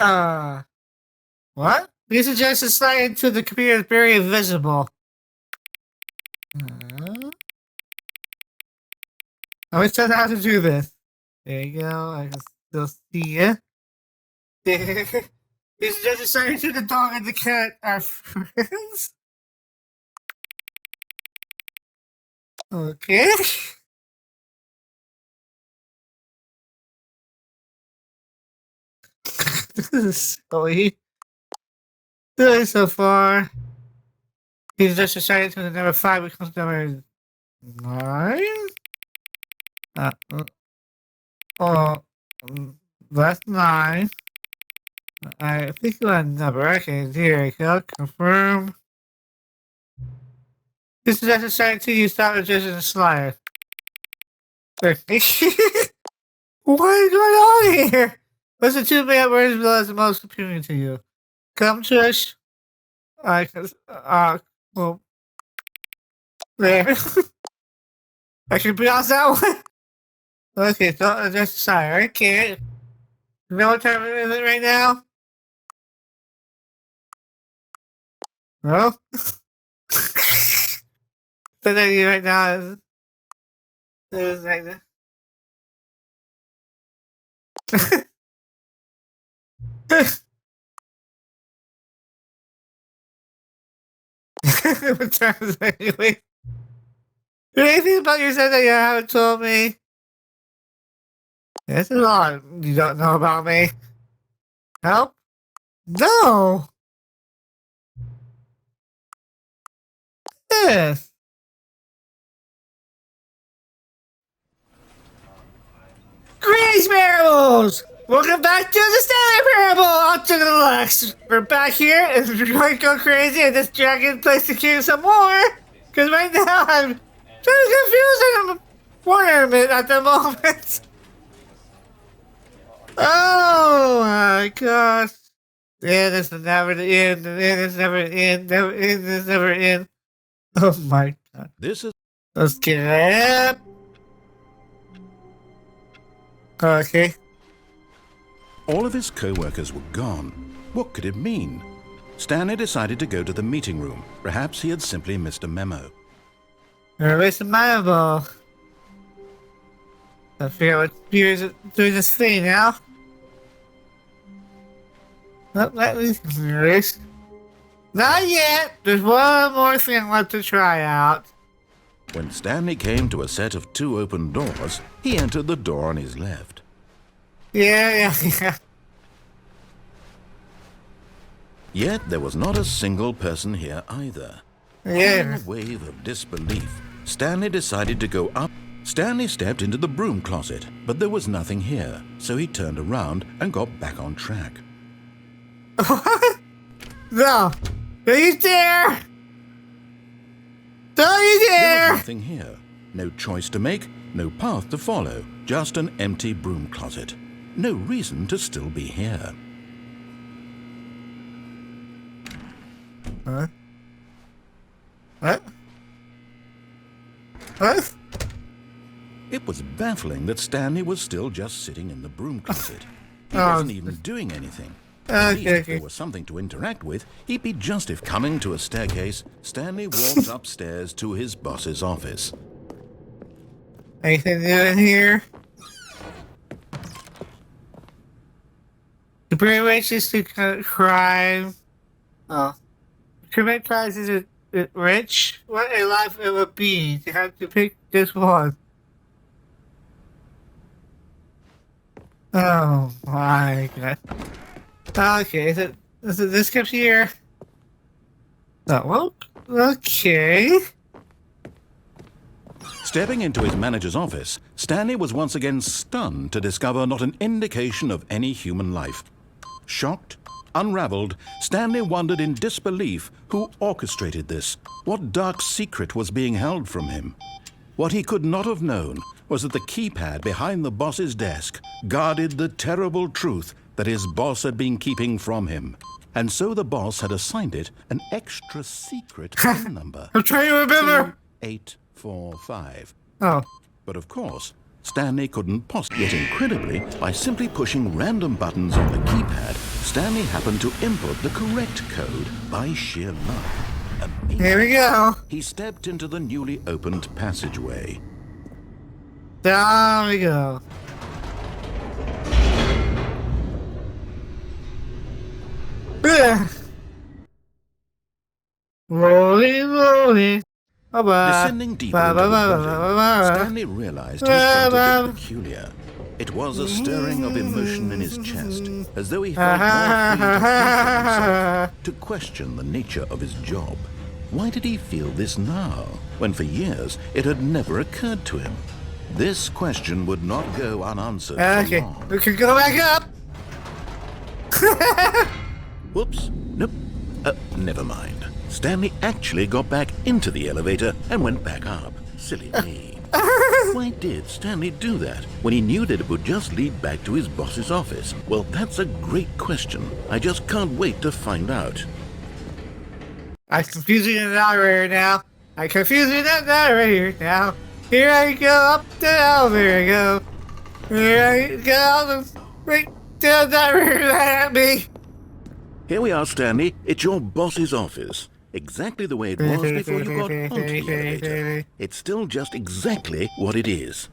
Uh, what? You suggest the slide into the computer is very visible. I always tell how to do this. There you go. I can still see it. You suggest the slide into the dog and the cat are friends? Okay. This is silly. Good so far. He's just decided to the number 5 becomes number 9? Oh, that's 9. I think you want a number. Okay, here you go. Confirm. This is necessary to use sandwiches in the slider. What is going on here? What's the 2 words below the most appealing to you? Come to us. Well, there. I should pronounce that one. Okay, so just sorry. Okay. You know what time is it right now? No? So that you right now is like that. What time is it anyway? Is there anything about yourself that you haven't told me? There's a lot you don't know about me. Help? No! Yes. Greetings, Parables! Welcome back to the Stanley Parable on to the Deluxe. We're back here and we're going to go crazy and this dragon plays the queue some more. Because right now I'm too confused and I'm wondering at the moment. Oh my gosh. Yeah, this is never the end. This never end. Never end. This never end. Oh my god. Let's get it up. Okay. All of his co-workers were gone. What could it mean? Stanley decided to go to the meeting room. Perhaps he had simply missed a memo. Where's the memo? I figure out what doing this thing now. Not yet. There's one more thing left to try out. When Stanley came to a set of 2 open doors, he entered the door on his left. Yeah. Yet there was not a single person here either. Yeah. In a wave of disbelief, Stanley decided to go up. Stanley stepped into the broom closet, but there was nothing here, so he turned around and got back on track. What? No. Don't you dare! Don't you There dare! was nothing here. No choice to make, no path to follow, just an empty broom closet. No reason to still be here. Huh? What? What? It was baffling that Stanley was still just sitting in the broom closet. He wasn't even doing anything. At least if there was something to interact with, he'd be just if coming to a staircase, Stanley walked upstairs to his boss's office. Anything new in here? The brain wishes to commit crime. Oh. Commit crimes is it rich? What a life it would be to have to pick this one. Oh my god. Okay, is it this computer? Oh, well, okay. Stepping into his manager's office, Stanley was once again stunned to discover not an indication of any human life. Shocked, unraveled, Stanley wondered in disbelief who orchestrated this, what dark secret was being held from him. What he could not have known was that the keypad behind the boss's desk guarded the terrible truth that his boss had been keeping from him. And so the boss had assigned it an extra secret phone number. I'm trying to remember. 845. Oh. But of course, Stanley couldn't possibly. Yet incredibly, by simply pushing random buttons on the keypad, Stanley happened to input the correct code by sheer luck. Here we go. He stepped into the newly opened passageway. Down we go. Ugh. Rolling. Descending deeper into the project, Stanley realized he felt a bit peculiar. It was a stirring of emotion in his chest, as though he felt more free to think of himself, to question the nature of his job. Why did he feel this now, when for years it had never occurred to him? This question would not go unanswered for long. We can go back up. Whoops. Nope. Never mind. Stanley actually got back into the elevator and went back up. Silly me. Why did Stanley do that when he knew that it would just lead back to his boss's office? Well, that's a great question. I just can't wait to find out. I'm confusing the narrator now. I'm confusing the narrator now. Here I go up the elevator. I go. Here I go. Right down the narrator at me. Here we are, Stanley. It's your boss's office. Exactly the way it was before you got onto the elevator. It's still just exactly what it is.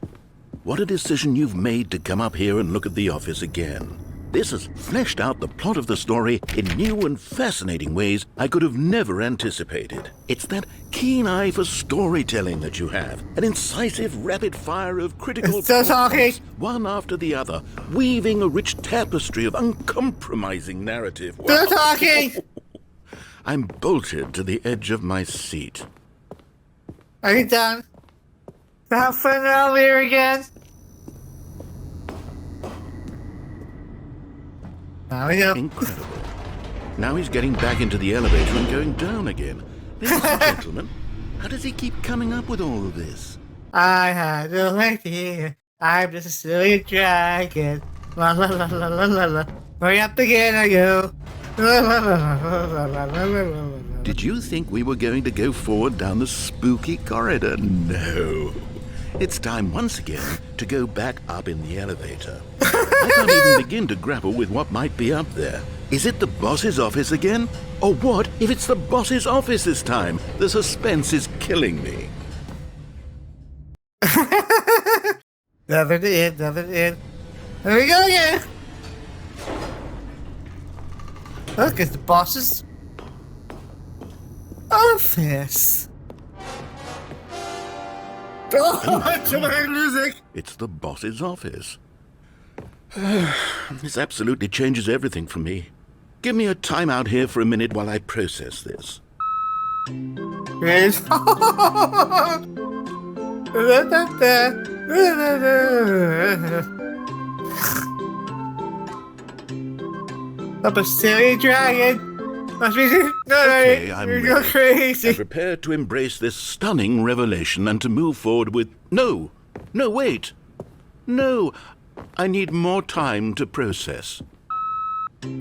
What a decision you've made to come up here and look at the office again. This has fleshed out the plot of the story in new and fascinating ways I could have never anticipated. It's that keen eye for storytelling that you have, an incisive rapid fire of critical talking, one after the other, weaving a rich tapestry of uncompromising narrative. Still talking. I'm bolted to the edge of my seat. Are you done? Stop for the elevator again. Now we go. Incredible. Now he's getting back into the elevator and going down again. Ladies and gentlemen, how does he keep coming up with all of this? I had no idea. I'm just a silly dragon. La la la la la la la. Hurry up again, I go. La la la la la la la la. Did you think we were going to go forward down the spooky corridor? No. It's time once again to go back up in the elevator. I can't even begin to grapple with what might be up there. Is it the boss's office again? Or what if it's the boss's office this time? The suspense is killing me. Nothing in, nothing in. There we go again. Look, it's the boss's office. Oh, too much music. It's the boss's office. This absolutely changes everything for me. Give me a time out here for a minute while I process this. Yes. I'm a silly dragon. Must be Okay, I'm you go ready. crazy. I'm prepared to embrace this stunning revelation and to move forward with... No, wait. No, I need more time to process. Driving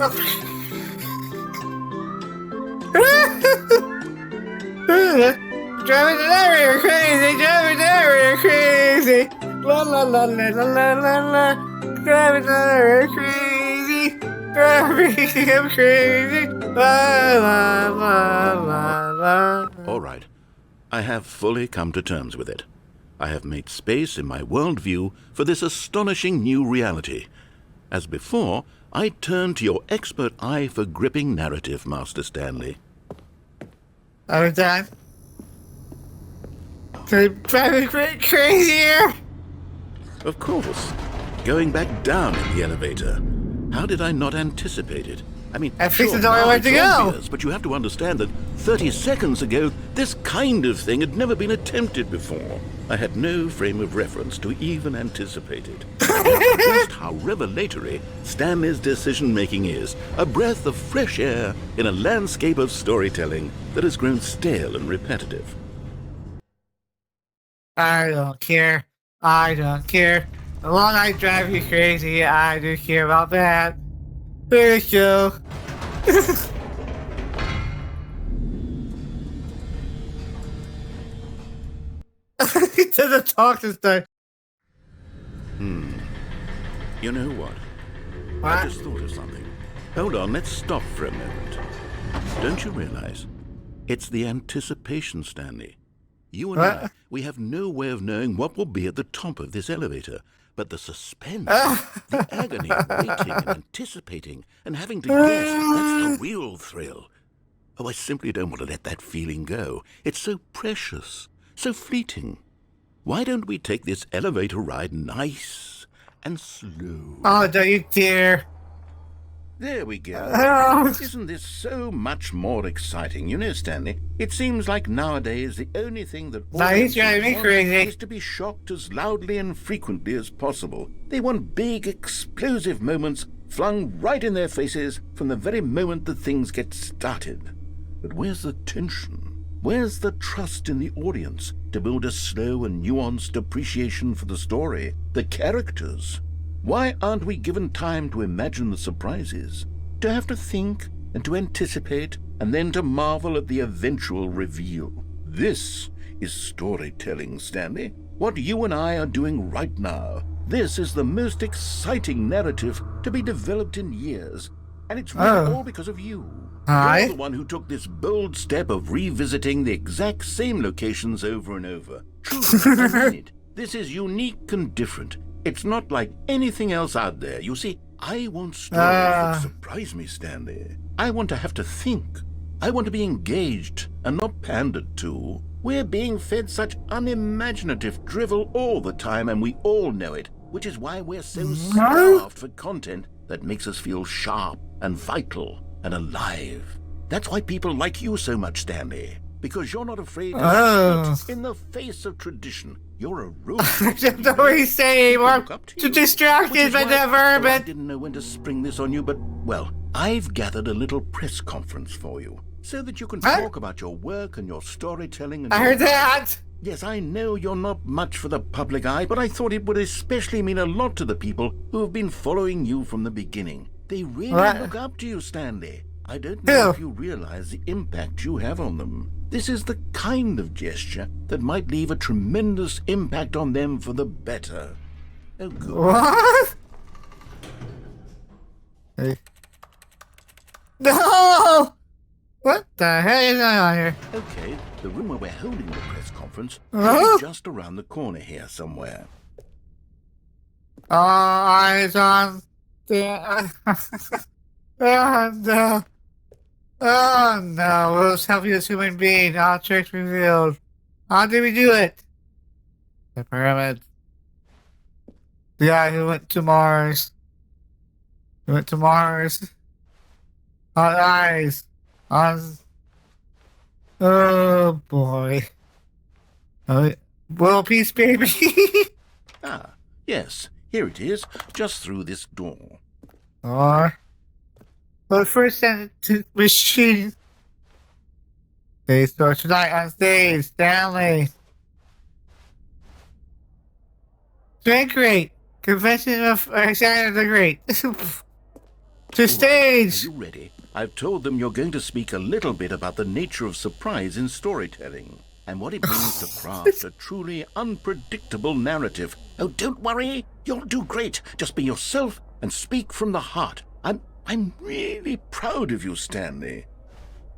the narrator crazy, driving the narrator crazy. La la la la la la la la. Driving the narrator crazy. Driving him crazy. La la la la la. All right, I have fully come to terms with it. I have made space in my worldview for this astonishing new reality. As before, I turn to your expert eye for gripping narrative, Master Stanley. Are we done? Driving crazy here? Of course. Going back down in the elevator. How did I not anticipate it? I mean, I think sure, it's the only now way it's to go. obvious, but you have to understand that 30 seconds ago, this kind of thing had never been attempted before. I had no frame of reference to even anticipate it. Just how revelatory Stanley's decision-making is. A breath of fresh air in a landscape of storytelling that has grown stale and repetitive. I don't care. I don't care. The long I drive you crazy, I do care about that. There you go. He doesn't talk this time. You know what? I What? just thought of something. Hold on, let's stop for a moment. Don't you realize? It's the anticipation, Stanley. You and I, we have no way of knowing what will be at the top of this elevator. But the suspense, the agony of waiting and anticipating and having to guess, that's the real thrill. Oh, I simply don't want to let that feeling go. It's so precious, so fleeting. Why don't we take this elevator ride nice and slow? Oh, don't you dare. There we go. Isn't this so much more exciting? You know, Stanley, it seems like nowadays the only thing that He's driving me crazy. is to be shocked as loudly and frequently as possible. They want big, explosive moments flung right in their faces from the very moment that things get started. But where's the tension? Where's the trust in the audience to build a slow and nuanced appreciation for the story, the characters? Why aren't we given time to imagine the surprises, to have to think and to anticipate and then to marvel at the eventual reveal? This is storytelling, Stanley. What you and I are doing right now. This is the most exciting narrative to be developed in years. And it's really all because of you. You're the one who took this bold step of revisiting the exact same locations over and over. Truly, I mean it. This is unique and different. It's not like anything else out there. You see, I want stories that surprise me, Stanley. I want to have to think. I want to be engaged and not pandered to. We're being fed such unimaginative drivel all the time, and we all know it, which is why we're so starved for content that makes us feel sharp and vital and alive. That's why people like you so much, Stanley, because you're not afraid to spit in the face of tradition. You're a rule. I don't know what he's saying. I'm too distracted by that verb. I didn't know when to spring this on you, but, well, I've gathered a little press conference for you so that you can talk about your work and your storytelling. And I heard that. Yes, I know you're not much for the public eye, but I thought it would especially mean a lot to the people who have been following you from the beginning. They really look up to you, Stanley. I don't know if you realize the impact you have on them. This is the kind of gesture that might leave a tremendous impact on them for the better. Oh, good. What? Hey. No! What the hell is going on here? Okay, the room where we're holding the press conference is just around the corner here somewhere. Eyes on the... Oh, no. Oh, no. We'll help you as human being. All tricks revealed. How did we do it? The pyramid. The guy who went to Mars. He went to Mars. On ice. On... Oh, boy. Oh, world peace, baby. Ah, yes. Here it is, just through this door. Or... But first send it to machine. They start tonight on stage, Stanley. Drink Great. Convention of Alexander the Great. To stage. Are you ready? I've told them you're going to speak a little bit about the nature of surprise in storytelling and what it means to craft a truly unpredictable narrative. Oh, don't worry. You'll do great. Just be yourself and speak from the heart. I'm really proud of you, Stanley.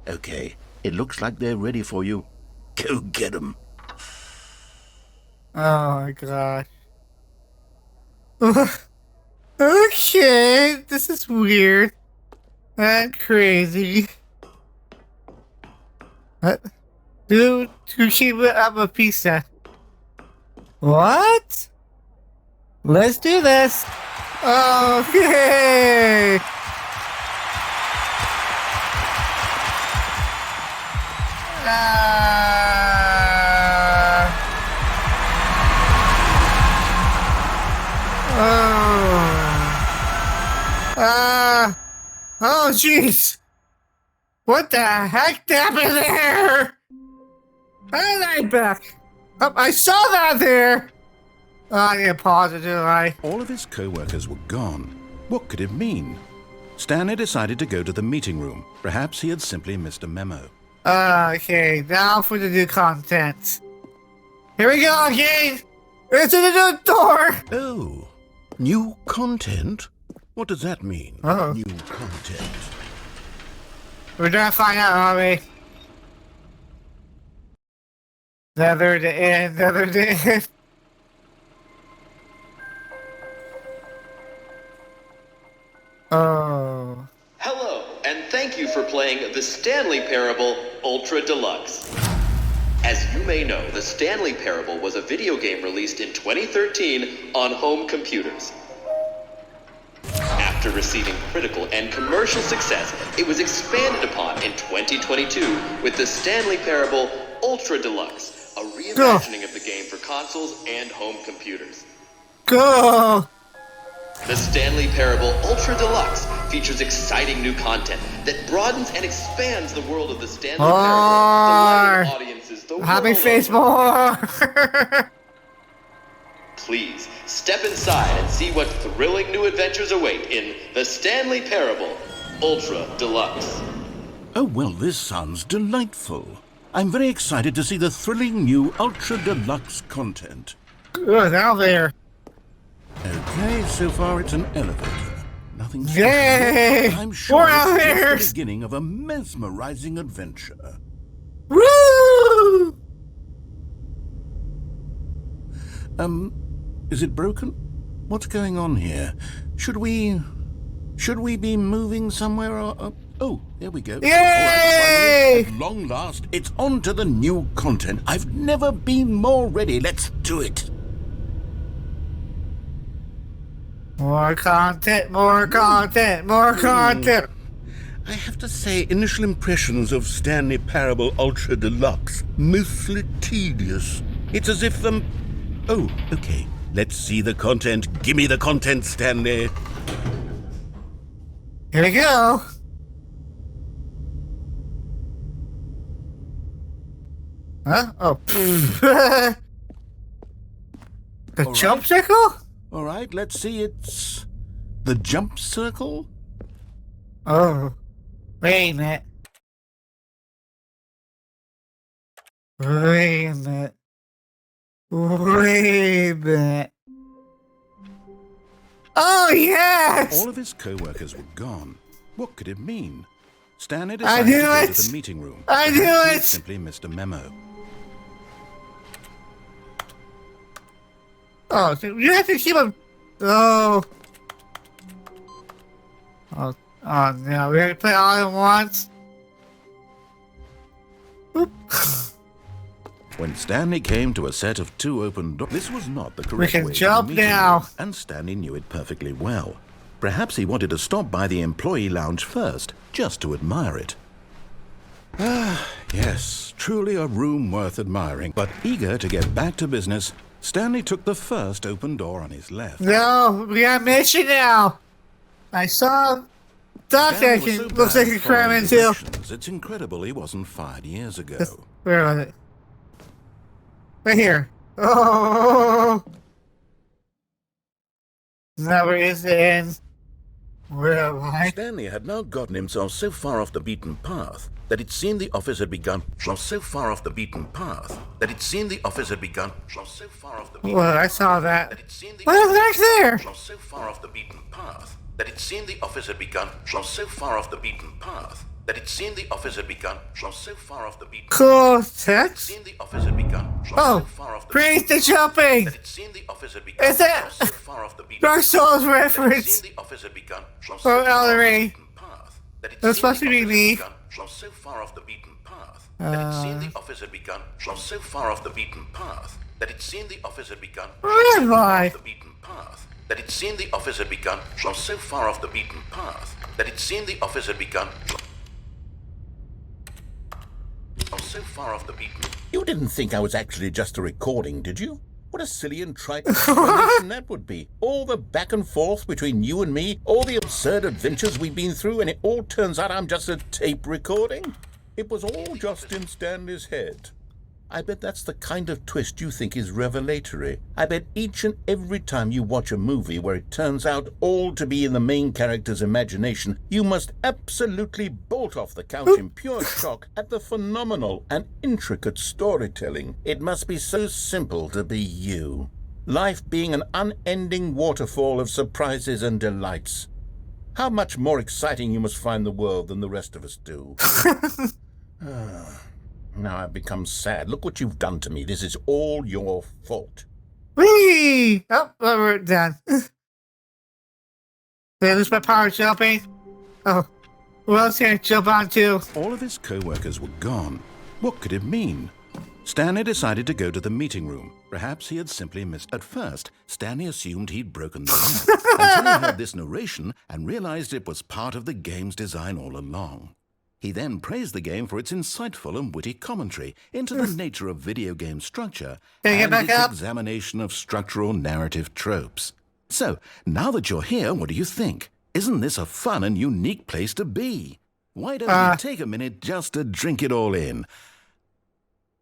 Okay, it looks like they're ready for you. Go get them. Oh my gosh. Okay, this is weird and crazy. Dude, I'm a pizza. What? Let's do this. Okay. Oh, jeez. What the heck happened there? How did I back? Oh, I saw that there. Oh, I need to pause it, didn't I? All of his co-workers were gone. What could it mean? Stanley decided to go to the meeting room. Perhaps he had simply missed a memo. Okay, now for the new content. Here we go, again. It's in the new door. Oh, new content? What does that mean? Uh-oh. New content. We're gonna find out, aren't we? Another to end, another to end. Oh. Hello, and thank you for playing the Stanley Parable Ultra Deluxe. As you may know, the Stanley Parable was a video game released in 2013 on home computers. After receiving critical and commercial success, it was expanded upon in 2022 with the Stanley Parable Ultra Deluxe, a reimagining of the game for consoles and home computers. Go! The Stanley Parable Ultra Deluxe features exciting new content that broadens and expands the world of the Stanley Parable, delighting audiences the Happy world face over. more! Please, step inside and see what thrilling new adventures await in the Stanley Parable Ultra Deluxe. Oh, well, this sounds delightful. I'm very excited to see the thrilling new Ultra Deluxe content. Good, out there. Okay, so far it's an elevator. Nothing special. Yay! I'm sure More it's just elevators! the beginning of a mesmerizing adventure. Woo! Is it broken? What's going on here? Should we be moving somewhere or... Oh, there we go. Yay! All right, finally, at long last, it's on to the new content. I've never been more ready. Let's do it. More content, more content, more content! I have to say, initial impressions of Stanley Parable Ultra Deluxe, mostly tedious. It's as if them... Oh, okay. Let's see the content. Gimme the content, Stanley. Here we go! Huh? Oh. The All jump right. circle? All right, let's see. It's the jump circle. Oh. Wait a minute. Wait a minute. Wait a minute. Oh, yes! All of his co-workers were gone. What could it mean? Stanley I decided knew to go it! to the meeting room. I knew Perhaps he it! simply missed a memo. Oh, so you have to keep him. Oh. Oh, oh no, we have to play all at once. Oop. When Stanley came to a set of two open doors, this was not the correct can way to jump the meeting now. room, and Stanley knew it perfectly well. Perhaps he wanted to stop by the employee lounge first, just to admire it. Ah, yes, truly a room worth admiring. But eager to get back to business, Stanley took the first open door on his left. No, we got a mission now. I saw Doc Stanley that was so looks like bad a at crime following into. directions, it's incredible he wasn't fired years ago. Where was it? Right here. Oh. Now where is the end? Where am I? Stanley had now gotten himself so far off the beaten path that it seemed the office had begun. So far off the beaten path that it seemed the office had begun. So far off the beaten Well, I path saw that. that it seemed the What is next there? So far off the beaten path that it seemed the office had begun. So far off the beaten path that it seemed the office had begun. So far off the beaten Cool path text. seemed the office had begun. Oh, praise the jumping. That it seemed the office had begun. Is that So far off the beaten Dark Souls that it reference? seemed the office had begun. So Or far off the Ellery? beaten path that it That's seemed supposed to the be office me. had begun. So far off the beaten path that it seemed the office had begun. So far off the beaten path that it seemed the office had begun. Where am I? The beaten path that it seemed the office had begun. So far off the beaten path that it seemed the office had begun. So far off the beaten. You didn't think I was actually just a recording, did you? What a silly and trite explanation that would be. All the back and forth between you and me, all the absurd adventures we've been through, and it all turns out I'm just a tape recording? It was all just in Stanley's head. I bet that's the kind of twist you think is revelatory. I bet each and every time you watch a movie where it turns out all to be in the main character's imagination, you must absolutely bolt off the couch in pure shock at the phenomenal and intricate storytelling. It must be so simple to be you. Life being an unending waterfall of surprises and delights. How much more exciting you must find the world than the rest of us do. Now I've become sad. Look what you've done to me. This is all your fault. Whee! Oh, well, we're done. Did I lose my power jumping? Oh, who else can I jump onto? All of his co-workers were gone. What could it mean? Stanley decided to go to the meeting room. Perhaps he had simply missed. At first, Stanley assumed he'd broken the map until he heard this narration and realized it was part of the game's design all along. He then praised the game for its insightful and witty commentary into the nature of video game structure and its examination of structural narrative tropes. So, now that you're here, what do you think? Isn't this a fun and unique place to be? Why don't you take a minute just to drink it all in?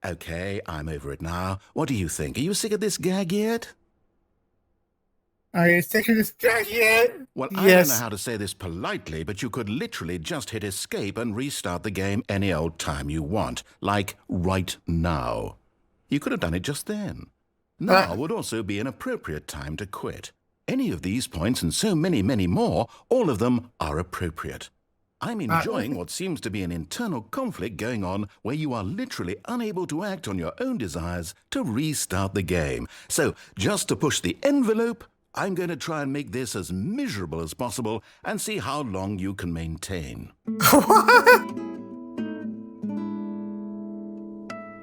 Okay, I'm over it now. What do you think? Are you sick of this gag yet? Are you sick of this gag yet? Well, I don't know how to say this politely, but you could literally just hit escape and restart the game any old time you want. Like right now. You could have done it just then. Now would also be an appropriate time to quit. Any of these points and so many, many more, all of them are appropriate. I'm enjoying what seems to be an internal conflict going on where you are literally unable to act on your own desires to restart the game. So, just to push the envelope, I'm going to try and make this as miserable as possible and see how long you can maintain.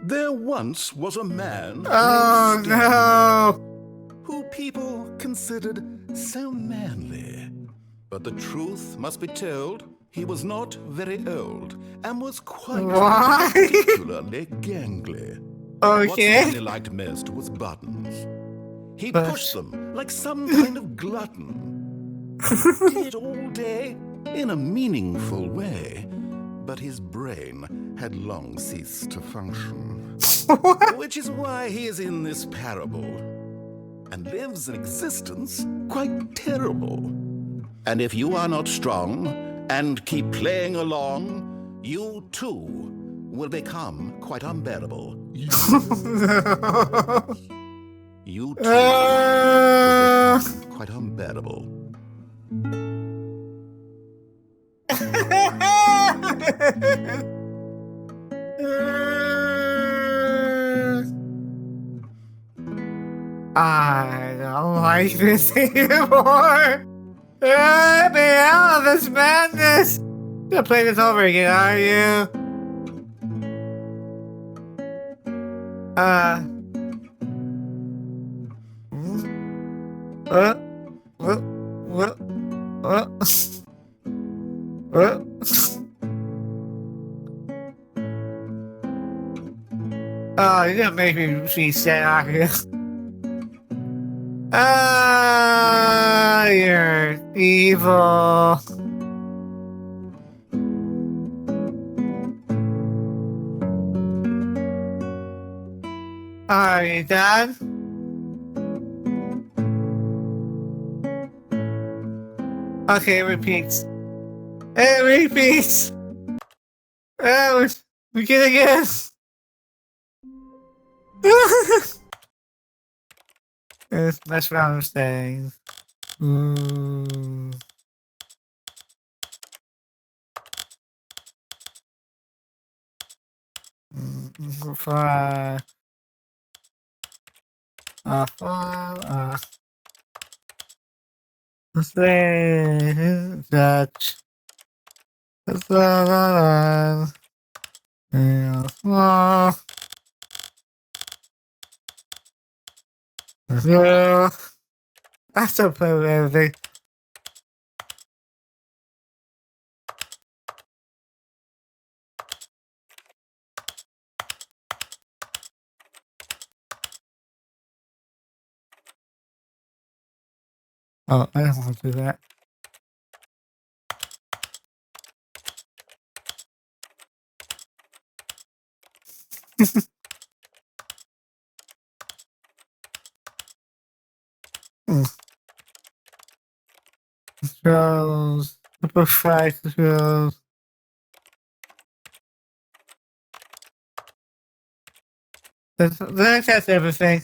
There once was a man who people considered so manly. But the truth must be told. He was not very old and was quite particularly gangly. What Stanley liked most was buttons. He pushed them like some kind of glutton. Did it all day in a meaningful way, but his brain had long ceased to function. Which is why he is in this parable and lives an existence quite terrible. And if you are not strong and keep playing along, you too will become quite unbearable. You too will become quite unbearable. I don't like this anymore. Let me out of this madness. Gonna play this over again, are you? Oh, you're gonna make me reset out here. You're evil. Are you done? Okay, it repeats. It repeats. We get it again. Let's mess around with things. Dutch. That's a play with everything. Oh, I don't want to do that. Controls, simplify controls. That's everything.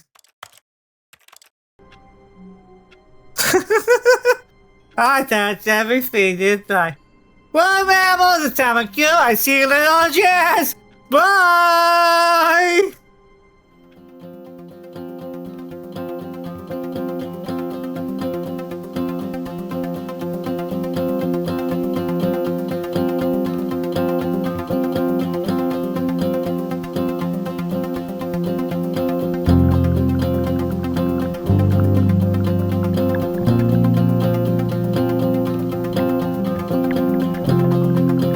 I touched everything, didn't I? Well, Marbles, it's time to go. I see you little jazz. Bye!